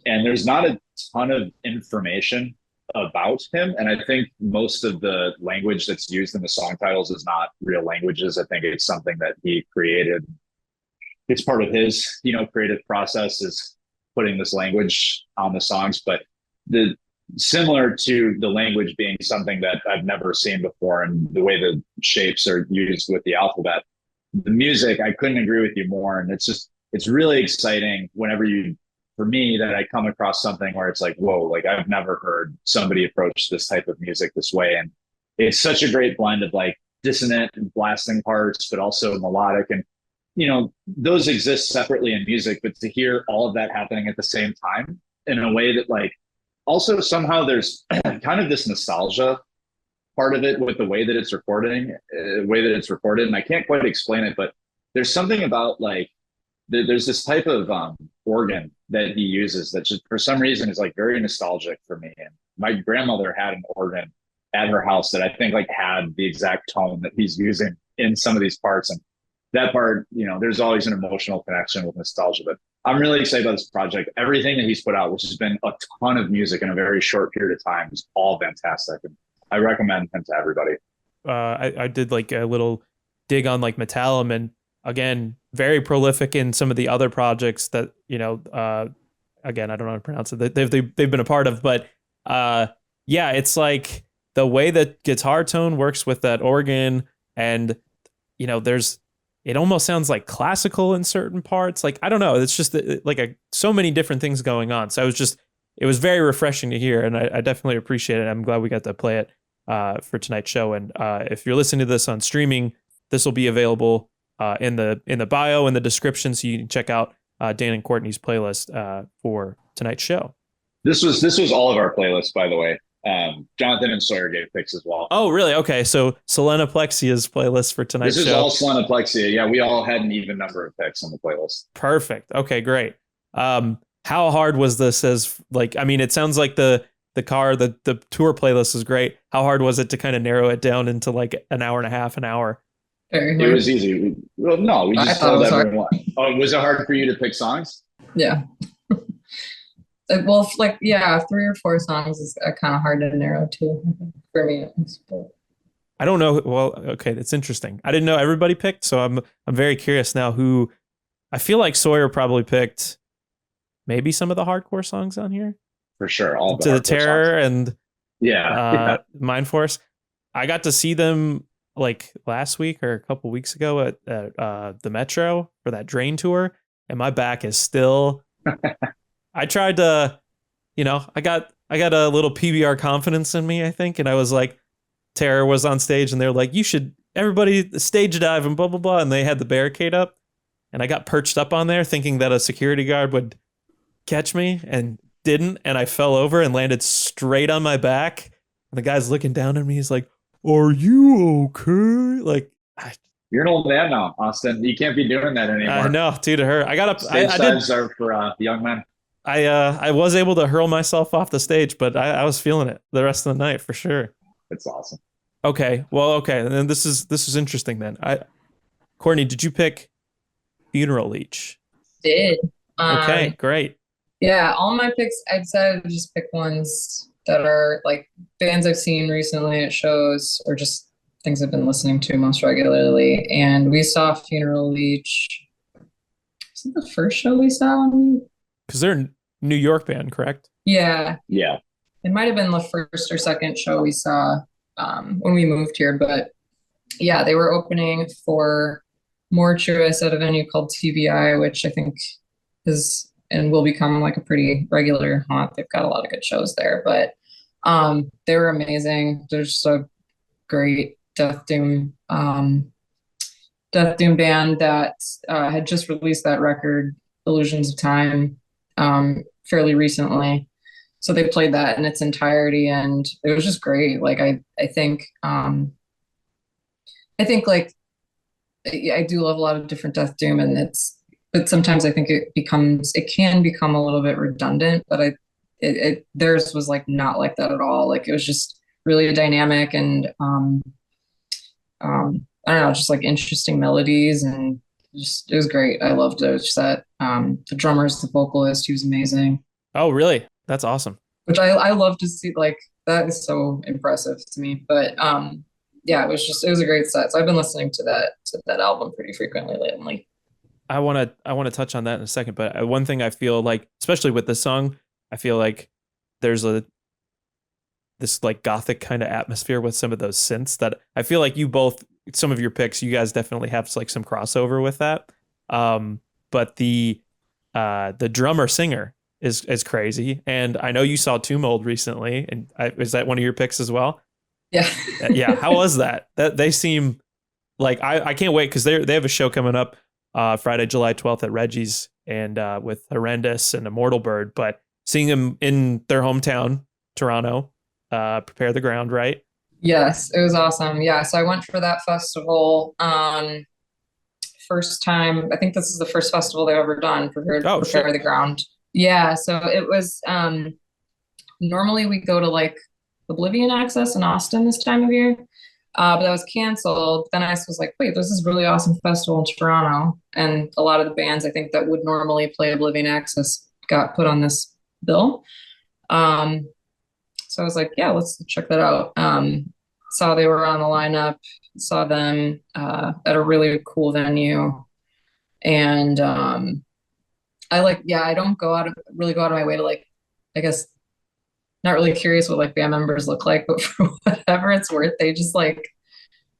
and there's not a ton of information about him. And I think most of the language that's used in the song titles is not real languages. I think it's something that he created. It's part of his, creative process is putting this language on the songs, but the similar to the language being something that I've never seen before and the way the shapes are used with the alphabet. The music, I couldn't agree with you more. And it's really exciting whenever for me, that I come across something where it's like, whoa, like I've never heard somebody approach this type of music this way. And it's such a great blend of like dissonant and blasting parts, but also melodic. And, those exist separately in music, but to hear all of that happening at the same time in a way that like, also somehow there's kind of this nostalgia part of it with the way that it's recorded. And I can't quite explain it, but there's something about like, there's this type of organ that he uses that just for some reason is like very nostalgic for me. And my grandmother had an organ at her house that I think like had the exact tone that he's using in some of these parts. And that part, there's always an emotional connection with nostalgia. But I'm really excited about this project. Everything that he's put out, which has been a ton of music in a very short period of time, is all fantastic. And I recommend him to everybody. I did like a little dig on like Metallum, and again, very prolific in some of the other projects that again, I don't know how to pronounce it. They've been a part of, but yeah, it's like the way that guitar tone works with that organ, and it almost sounds like classical in certain parts. Like I don't know, it's just like so many different things going on. So it was very refreshing to hear, and I definitely appreciate it. I'm glad we got to play it for tonight's show. And if you're listening to this on streaming, this will be available in the bio and the description, so you can check out Dan and Courtney's playlist for tonight's show. This was all of our playlists, by the way. Jonathan and Sawyer gave picks as well. Oh, really? Okay, so Selenoplexia's playlist for tonight's show. This is all Selenoplexia. Yeah, we all had an even number of picks on the playlist. Perfect. Okay, great. How hard was this? It sounds like the tour playlist is great. How hard was it to kind of narrow it down into like an hour and a half, an hour? It was easy. We just told everyone. Oh, was it hard for you to pick songs? Yeah. Well, 3 or 4 songs is kind of hard to narrow to for me. I don't know. Well, okay, that's interesting. I didn't know everybody picked, so I'm very curious now. Who I feel like Sawyer probably picked maybe some of the hardcore songs on here for sure. All To the Terror songs. And Mind Force. I got to see them like last week or a couple weeks ago at the Metro for that Drain tour, and my back is still. I tried to, I got a little PBR confidence in me, I think, and I was like, Terror was on stage, and they're like, everybody stage dive and blah blah blah, and they had the barricade up, and I got perched up on there thinking that a security guard would catch me, and didn't, and I fell over and landed straight on my back. And the guy's looking down at me. He's like, "Are you okay?" Like, you're an old man now, Austin. You can't be doing that anymore. No, dude, it hurt. I got up. Stage dives are for young men. I was able to hurl myself off the stage, but I was feeling it the rest of the night for sure. It's awesome. Okay, well, okay, and then this is interesting then. Courtney, did you pick Funeral Leech? Did. Okay, great. Yeah, all my picks, I decided to just pick ones that are like bands I've seen recently at shows or just things I've been listening to most regularly. And we saw Funeral Leech. Was it the first show we saw? Because they're a New York band, correct? Yeah, Yeah. it might have been the first or second show we saw when we moved here. But yeah, they were opening for Mortuous at a venue called TBI, which I think is and will become like a pretty regular haunt. They've got a lot of good shows there, but they were amazing. They're just a great Death Doom band that had just released that record, Illusions of Time, fairly recently. So they played that in its entirety, and it was just great. Like I think like I do love a lot of different Death Doom, and but sometimes I think it can become a little bit redundant. But theirs was like not like that at all. Like it was just really dynamic and I don't know, just like interesting melodies and just it was great. I loved it. Set. The drummer's the vocalist, he was amazing. Oh, really? That's awesome. Which I love to see. Like that is so impressive to me. But yeah, it was a great set. So I've been listening to that album pretty frequently lately. I want to touch on that in a second, but one thing I feel like, especially with this song, I feel like there's this like gothic kind of atmosphere with some of those synths that I feel like some of your picks, you guys definitely have like some crossover with that. But the drummer singer is crazy, and I know you saw Tomb Mold recently, and is that one of your picks as well? Yeah. Yeah. How was that? That they seem like I can't wait because they have a show coming up Friday, July 12th at Reggie's and with Horrendous and Immortal Bird, but seeing them in their hometown, Toronto, prepare the ground, right? Yes, it was awesome. Yeah, so I went for that festival. First time, I think this is the first festival they've ever done, Prepare the Ground. Yeah, so it was normally we go to like Oblivion Access in Austin this time of year. But that was canceled. Then I was like, wait, there's this really awesome festival in Toronto. And a lot of the bands I think that would normally play Oblivion Access got put on this bill. So I was like, yeah, let's check that out. Saw they were on the lineup, saw them at a really cool venue. And I don't really go out of my way to like, I guess, not really curious what like band members look like, but for whatever it's worth, they just like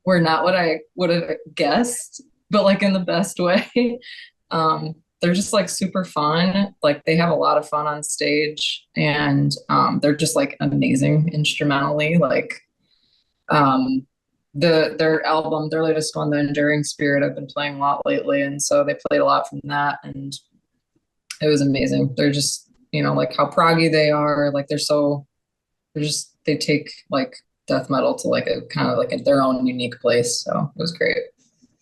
were not what I would have guessed, but like in the best way. They're just like super fun. Like they have a lot of fun on stage and they're just like amazing instrumentally. Like their album, their latest one, The Enduring Spirit, I've been playing a lot lately. And so they played a lot from that and it was amazing. They're just, like how proggy they are. Like they take like death metal to like a kind of like their own unique place. So it was great.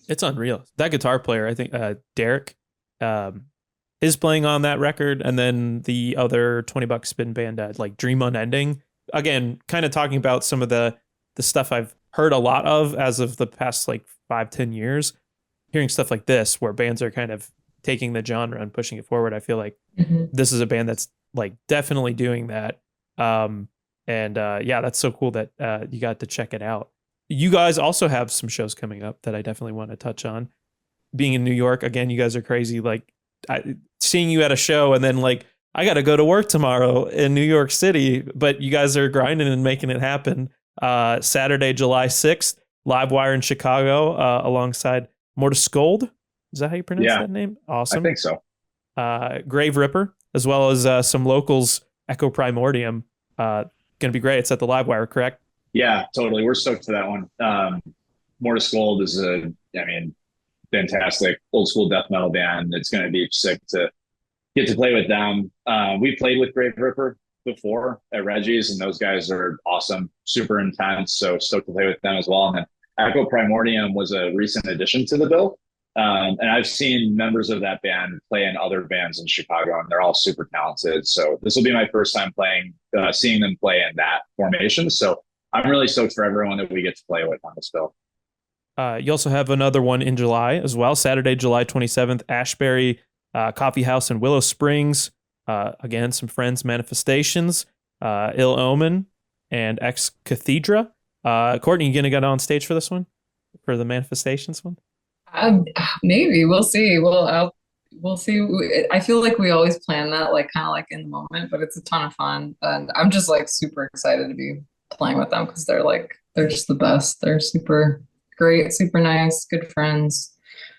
It's unreal. That guitar player, I think Derek, is playing on that record, and then the other $20 spin band, like Dream Unending. Again, kind of talking about some of the stuff I've heard a lot of as of the past like 5-10 years. Hearing stuff like this, where bands are kind of taking the genre and pushing it forward, I feel like this is a band that's like definitely doing that. Yeah, that's so cool that you got to check it out. You guys also have some shows coming up that I definitely want to touch on. Being in New York, again, you guys are crazy. Like seeing you at a show and then like, I got to go to work tomorrow in New York City, but you guys are grinding and making it happen. Saturday, July 6th, Livewire in Chicago, alongside Mortis Scold. Is that how you pronounce that name? Awesome. I think so. Grave Ripper, as well as some locals, Echo Primordium. Going to be great. It's at the Livewire, correct? Yeah, totally. We're stoked for that one. Mortis Gold is fantastic old school death metal band. It's going to be sick to get to play with them. We played with Grave Ripper before at Reggie's, and those guys are awesome, super intense. So stoked to play with them as well. And then Echo Primordium was a recent addition to the bill. And I've seen members of that band play in other bands in Chicago, and they're all super talented. So this will be my first time seeing them play in that formation. So I'm really stoked for everyone that we get to play with on this bill. You also have another one in July as well, Saturday, July 27th, Ashbury Coffee House in Willow Springs. Again, some friends, Manifestations, Ill Omen, and Ex Cathedra. Courtney, you going to get on stage for this one? For the Manifestations one? Maybe we'll see. We'll see. I feel like we always plan that like kind of like in the moment, but it's a ton of fun, and I'm just like super excited to be playing with them because they're just the best. They're super great, super nice, good friends.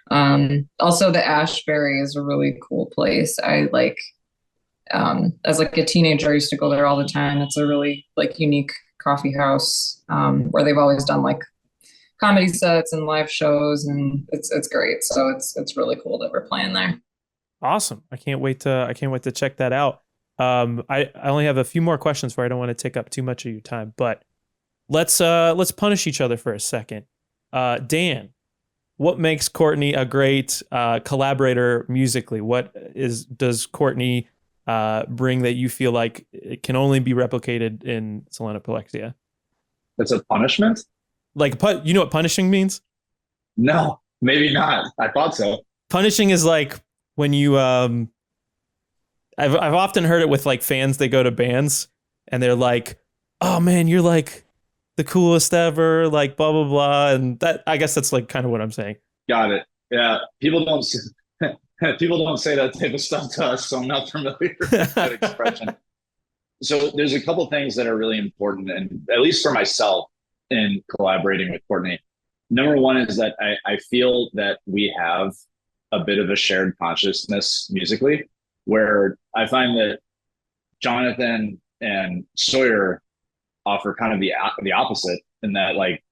Also the Ashbury is a really cool place. I like as like a teenager, I used to go there all the time. It's a really like unique coffee house where they've always done like comedy sets and live shows, and it's great. So it's really cool that we're playing there. Awesome. I can't wait to check that out. I only have a few more questions for you. I don't want to take up too much of your time, but let's punish each other for a second. Dan, what makes Courtney a great collaborator musically? Does Courtney bring that you feel like it can only be replicated in Selenoplexia? It's a punishment? Like, you know what punishing means? No, maybe not. I thought so. Punishing is like when you I've often heard it with like fans. They go to bands and they're like, "Oh man, you're like the coolest ever," like blah blah blah, and that, I guess that's like kind of what I'm saying. Got it. Yeah, people don't say that type of stuff to us, so I'm not familiar with that expression. So there's a couple things that are really important, and at least for myself in collaborating with Courtney. Number one is that I feel that we have a bit of a shared consciousness musically, where I find that Jonathan and Sawyer offer kind of the opposite, in that like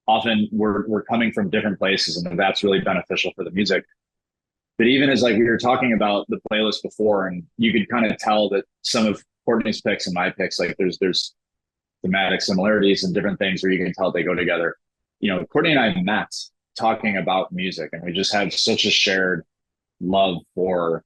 often we're coming from different places, and that's really beneficial for the music. But even as like we were talking about the playlist before, and you could kind of tell that some of Courtney's picks and my picks, like there's thematic similarities and different things where you can tell they go together. You know, Courtney and I met talking about music, and we just have such a shared love for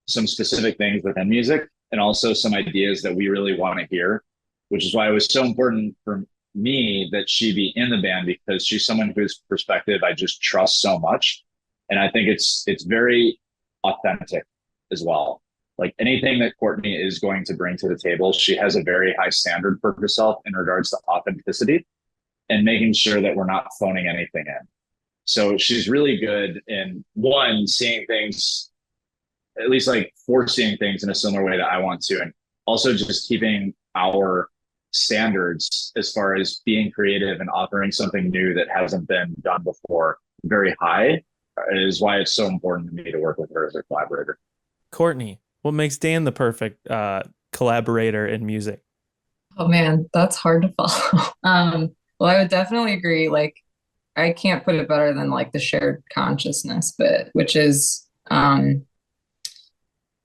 some specific things within music, and also some ideas that we really want to hear, which is why it was so important for me that she be in the band, because she's someone whose perspective I just trust so much. And I think it's very authentic as well. Like anything that Courtney is going to bring to the table, she has a very high standard for herself in regards to authenticity and making sure that we're not phoning anything in. So she's really good in seeing things, at least like foreseeing things in a similar way that I want to, and also just keeping our standards as far as being creative and offering something new that hasn't been done before very high. It is why it's so important to me to work with her as a collaborator. Courtney, what makes Dan the perfect collaborator in music? Oh man, that's hard to follow. Well, I would definitely agree. Like, I can't put it better than like the shared consciousness bit, which is, I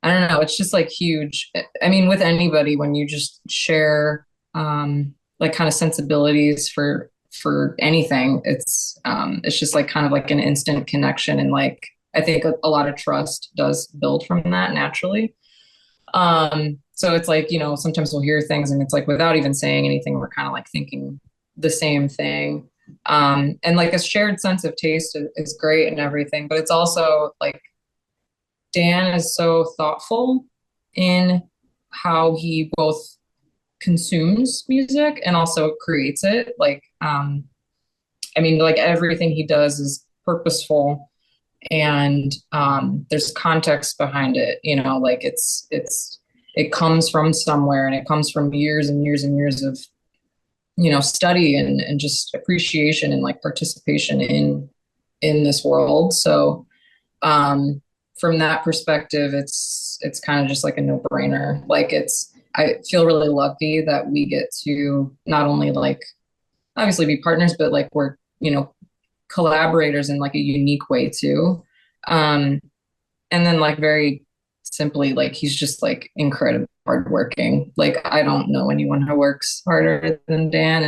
don't know, it's just like huge. I mean, with anybody, when you just share, like kind of sensibilities for anything, it's just like kind of like an instant connection, and like I think a lot of trust does build from that naturally. So it's like, you know, sometimes we'll hear things and it's like without even saying anything, we're kind of like thinking the same thing. And like a shared sense of taste is great and everything, but it's also like Dan is so thoughtful in how he both consumes music and also creates it. Like, I mean, like everything he does is purposeful, and there's context behind it, you know, like it comes from somewhere, and it comes from years and years and years of, you know, study and just appreciation and like participation in this world. So from that perspective, it's kind of just like a no-brainer. Like I feel really lucky that we get to not only like obviously be partners, but like we're, you know, collaborators in like a unique way too. And then like very simply, like he's just like incredibly hardworking. Like I don't know anyone who works harder than Dan,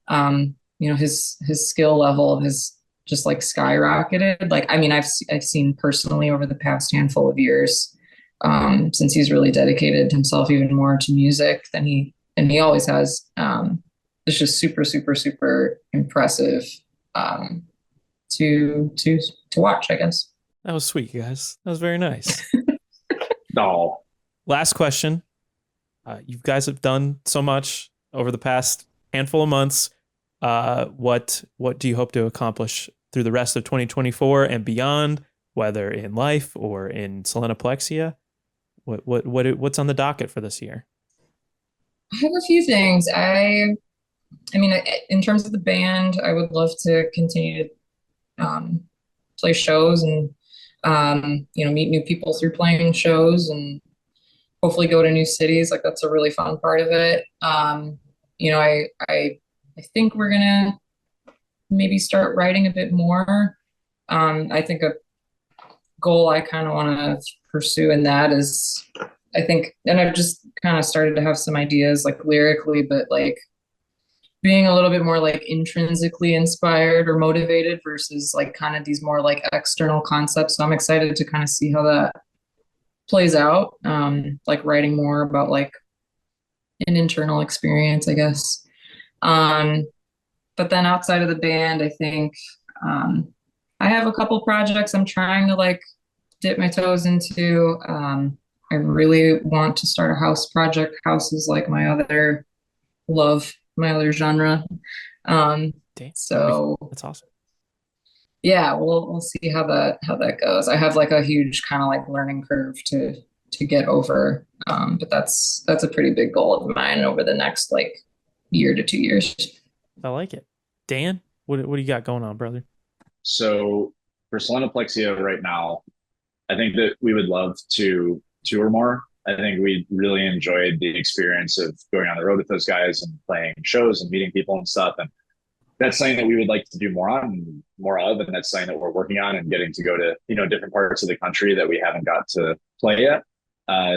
and you know, his skill level is just like skyrocketed. Like, I mean, I've seen personally over the past handful of years, since he's really dedicated himself even more to music than he always has. It's just super, super, super impressive, to watch, I guess. That was sweet, you guys. That was very nice. No. Last question. You guys have done so much over the past handful of months. What do you hope to accomplish through the rest of 2024 and beyond, whether in life or in Selenoplexia? What's on the docket for this year? I have a few things. I mean, in terms of the band, I would love to continue to play shows and meet new people through playing shows and hopefully go to new cities. Like that's a really fun part of it. I think we're gonna maybe start writing a bit more. I think a goal I kind of want to pursue in that is, I think, and I've just kind of started to have some ideas like lyrically, but like being a little bit more like intrinsically inspired or motivated versus like kind of these more like external concepts. So I'm excited to kind of see how that plays out. Like writing more about like an internal experience, I guess. But then outside of the band, I think I have a couple projects I'm trying to like dip my toes into. I really want to start a house project. House is like my other love, my other genre. So that's awesome. Yeah, we'll see how that goes. I have like a huge kind of like learning curve to get over. But that's a pretty big goal of mine over the next like year to 2 years. I like it. Dan, what do you got going on, brother? So for Selenoplexia right now, I think that we would love to tour more. I think we really enjoyed the experience of going on the road with those guys and playing shows and meeting people and stuff. And that's something that we would like to do more of. And that's something that we're working on, and getting to go to, different parts of the country that we haven't got to play yet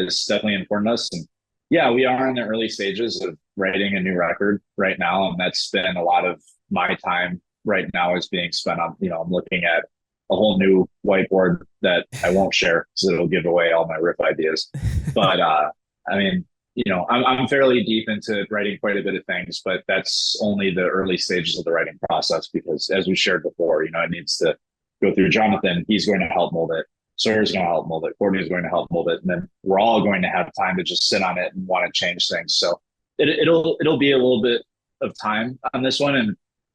is definitely important to us. And yeah, we are in the early stages of writing a new record right now. And that's been a lot of my time right now is being spent on, I'm looking at a whole new whiteboard that I won't share because it'll give away all my riff ideas. But I mean, I'm fairly deep into writing quite a bit of things, but that's only the early stages of the writing process because, as we shared before, it needs to go through Jonathan. He's going to help mold it. Sawyer's going to help mold it. Courtney's going to help mold it. And then we're all going to have time to just sit on it and want to change things. So it'll be a little bit of time on this one. And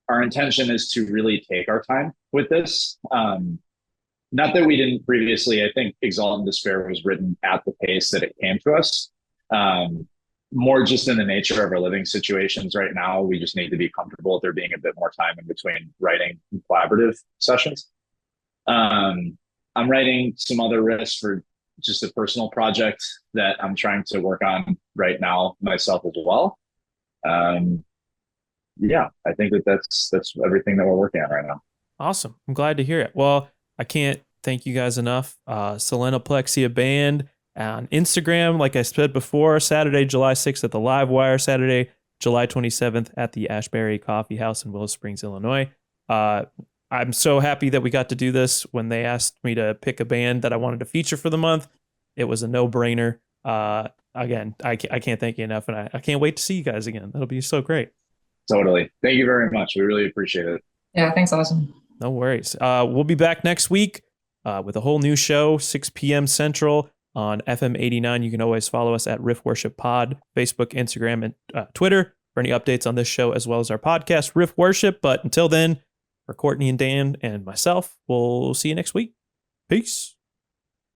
our intention is to really take our time with this. Not that we didn't previously. I think Exalt and Despair was written at the pace that it came to us. More just in the nature of our living situations right now. We just need to be comfortable with there being a bit more time in between writing and collaborative sessions. I'm writing some other riffs for just a personal project that I'm trying to work on right now myself as well. Yeah, I think that's everything that we're working on right now. Awesome. I'm glad to hear it. Well, I can't thank you guys enough. Selenoplexia Band on Instagram, like I said before, Saturday, July 6th at the Live Wire, Saturday, July 27th at the Ashbury Coffee House in Willow Springs, Illinois. I'm so happy that we got to do this. When they asked me to pick a band that I wanted to feature for the month, it was a no-brainer. Again, I can't thank you enough, and I can't wait to see you guys again. That'll be so great. Totally. Thank you very much. We really appreciate it. Yeah, thanks, awesome. No worries. We'll be back next week with a whole new show, 6 p.m. Central on FM 89. You can always follow us at Riff Worship Pod, Facebook, Instagram, and Twitter for any updates on this show, as well as our podcast, Riff Worship. But until then, for Courtney and Dan and myself, we'll see you next week. Peace.